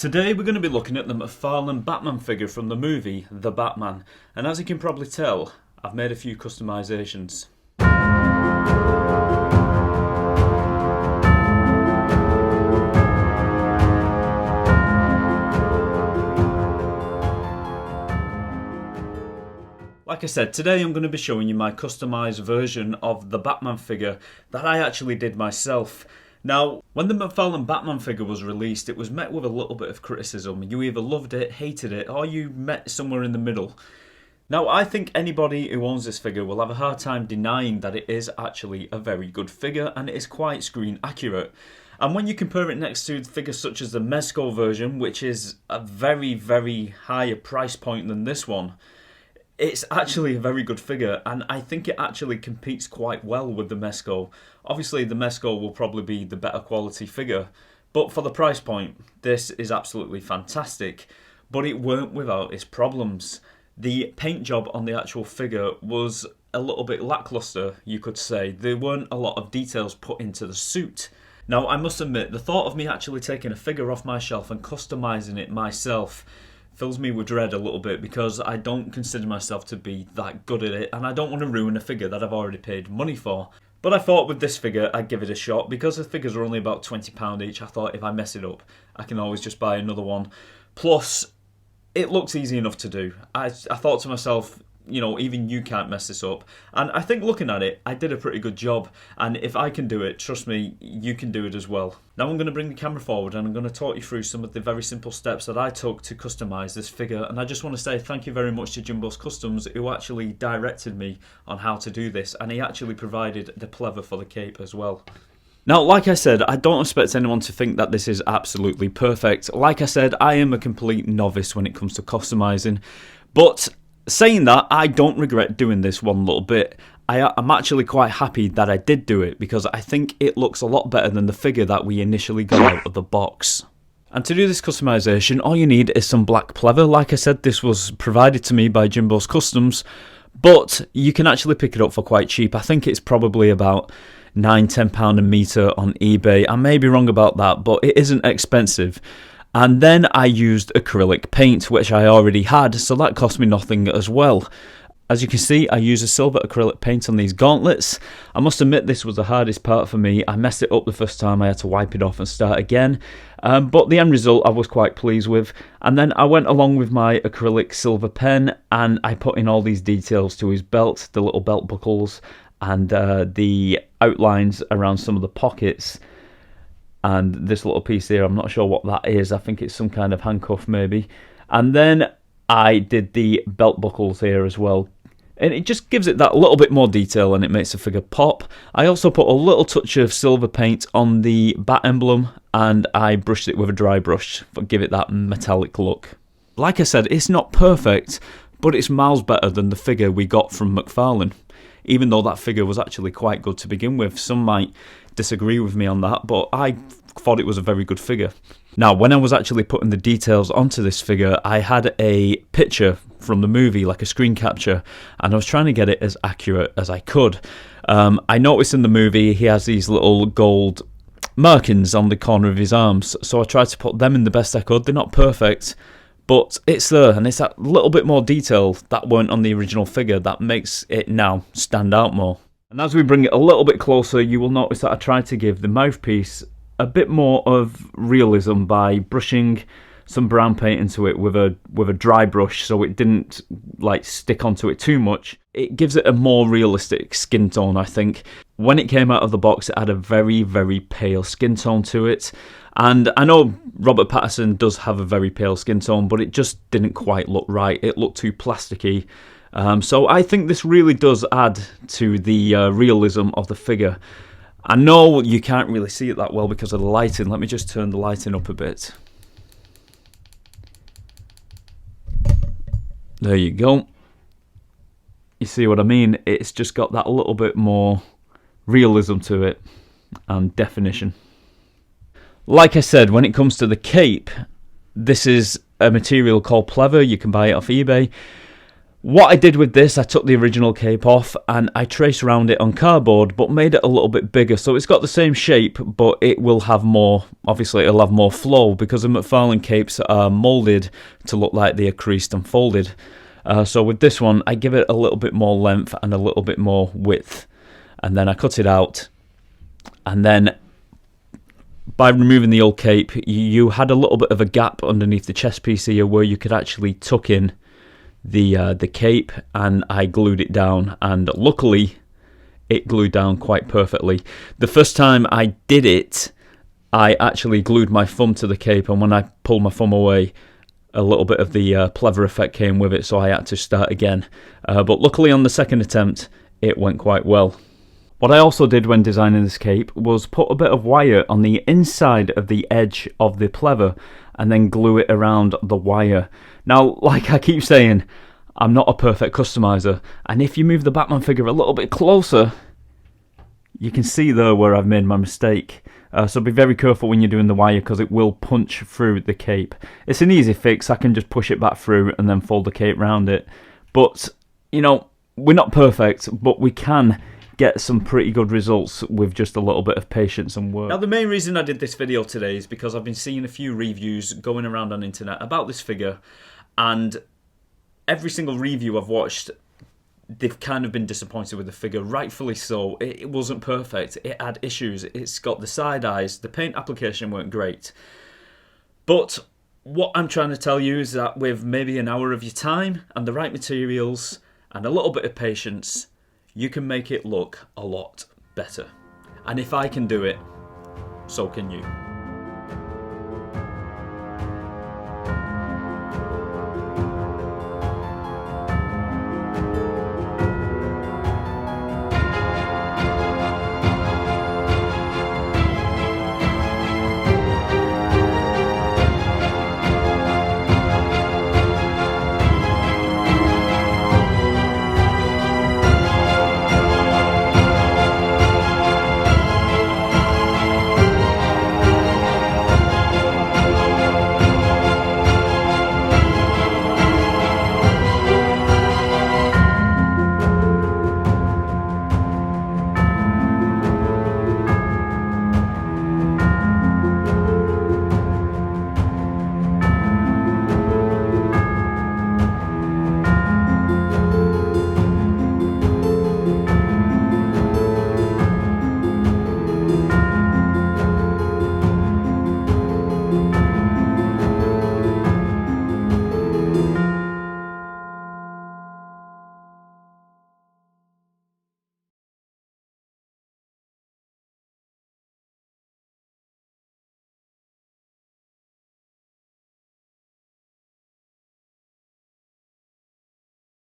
Today we're going to be looking at the McFarlane Batman figure from the movie The Batman, and as you can probably tell, I've made a few customisations. Like I said, today I'm going to be showing you my customised version of the Batman figure that I actually did myself. Now, when the McFarlane Batman figure was released, it was met with a little bit of criticism. You either loved it, hated it, or you met somewhere in the middle. Now, I think anybody who owns this figure will have a hard time denying that it is actually a very good figure, and it is quite screen accurate. And when you compare it next to figures such as the Mezco version, which is a very, very higher price point than this one, it's actually a very good figure, and I think it actually competes quite well with the Mezco. Obviously, the Mezco will probably be the better quality figure, but for the price point, this is absolutely fantastic. But it weren't without its problems. The paint job on the actual figure was a little bit lackluster, you could say. There weren't a lot of details put into the suit. Now, I must admit, the thought of me actually taking a figure off my shelf and customising it myself fills me with dread a little bit, because I don't consider myself to be that good at it, and I don't want to ruin a figure that I've already paid money for. But I thought with this figure I'd give it a shot. Because the figures are only about £20 each, I thought if I mess it up, I can always just buy another one. Plus, it looks easy enough to do. I thought to myself, you know, even you can't mess this up. And I think looking at it, I did a pretty good job. And if I can do it, trust me, you can do it as well. Now I'm going to bring the camera forward and I'm going to talk you through some of the very simple steps that I took to customise this figure. And I just want to say thank you very much to Jimbo's Customs, who actually directed me on how to do this. And he actually provided the pleather for the cape as well. Now, like I said, I don't expect anyone to think that this is absolutely perfect. Like I said, I am a complete novice when it comes to customising. But saying that, I don't regret doing this one little bit. I'm actually quite happy that I did do it, because I think it looks a lot better than the figure that we initially got out of the box. And to do this customization, all you need is some black pleather. Like I said, this was provided to me by Jimbo's Customs, but you can actually pick it up for quite cheap. I think it's probably about £9–10 a metre on eBay. I may be wrong about that, but it isn't expensive. And then I used acrylic paint, which I already had, so that cost me nothing as well. As you can see, I used a silver acrylic paint on these gauntlets. I must admit this was the hardest part for me. I messed it up the first time, I had to wipe it off and start again. But the end result I was quite pleased with. And then I went along with my acrylic silver pen and I put in all these details to his belt, the little belt buckles, and the outlines around some of the pockets. And this little piece here, I'm not sure what that is. I think it's some kind of handcuff maybe. And then I did the belt buckles here as well. And it just gives it that little bit more detail and it makes the figure pop. I also put a little touch of silver paint on the bat emblem and I brushed it with a dry brush to give it that metallic look. Like I said, it's not perfect, but it's miles better than the figure we got from McFarlane. Even though that figure was actually quite good to begin with. Some might disagree with me on that, but I thought it was a very good figure. Now, when I was actually putting the details onto this figure, I had a picture from the movie, like a screen capture, and I was trying to get it as accurate as I could. I noticed in the movie he has these little gold markings on the corner of his arms, so I tried to put them in the best I could. They're not perfect, but it's there, and it's that little bit more detail that weren't on the original figure that makes it now stand out more. And as we bring it a little bit closer, you will notice that I tried to give the mouthpiece a bit more of realism by brushing some brown paint into it with a dry brush, so it didn't like stick onto it too much. It gives it a more realistic skin tone, I think. When it came out of the box, it had a very, very pale skin tone to it. And I know Robert Pattinson does have a very pale skin tone, but it just didn't quite look right. It looked too plasticky. So I think this really does add to the realism of the figure. I know you can't really see it that well because of the lighting. Let me just turn the lighting up a bit. There you go. You see what I mean? It's just got that little bit more realism to it and definition. Like I said, when it comes to the cape, this is a material called pleather. You can buy it off eBay. What I did with this, I took the original cape off and I traced around it on cardboard, but made it a little bit bigger. So it's got the same shape, but it will have more, obviously it'll have more flow because the McFarlane capes are moulded to look like they are creased and folded. So with this one, I give it a little bit more length and a little bit more width. And then I cut it out. And then by removing the old cape, you had a little bit of a gap underneath the chest piece here where you could actually tuck in the cape, and I glued it down, and luckily it glued down quite perfectly. The first time I did it, I actually glued my thumb to the cape, and when I pulled my thumb away, a little bit of the pleather effect came with it, so I had to start again. But luckily on the second attempt, it went quite well. What I also did when designing this cape was put a bit of wire on the inside of the edge of the pleather and then glue it around the wire. Now, like I keep saying, I'm not a perfect customizer, and if you move the Batman figure a little bit closer, you can see there where I've made my mistake. So be very careful when you're doing the wire because it will punch through the cape. It's an easy fix, I can just push it back through and then fold the cape round it. But, you know, we're not perfect, but we can get some pretty good results with just a little bit of patience and work. Now, the main reason I did this video today is because I've been seeing a few reviews going around on the internet about this figure, and every single review I've watched, they've kind of been disappointed with the figure, rightfully so. It wasn't perfect, it had issues, it's got the side eyes, the paint application weren't great. But what I'm trying to tell you is that with maybe an hour of your time and the right materials and a little bit of patience, you can make it look a lot better. And if I can do it, so can you.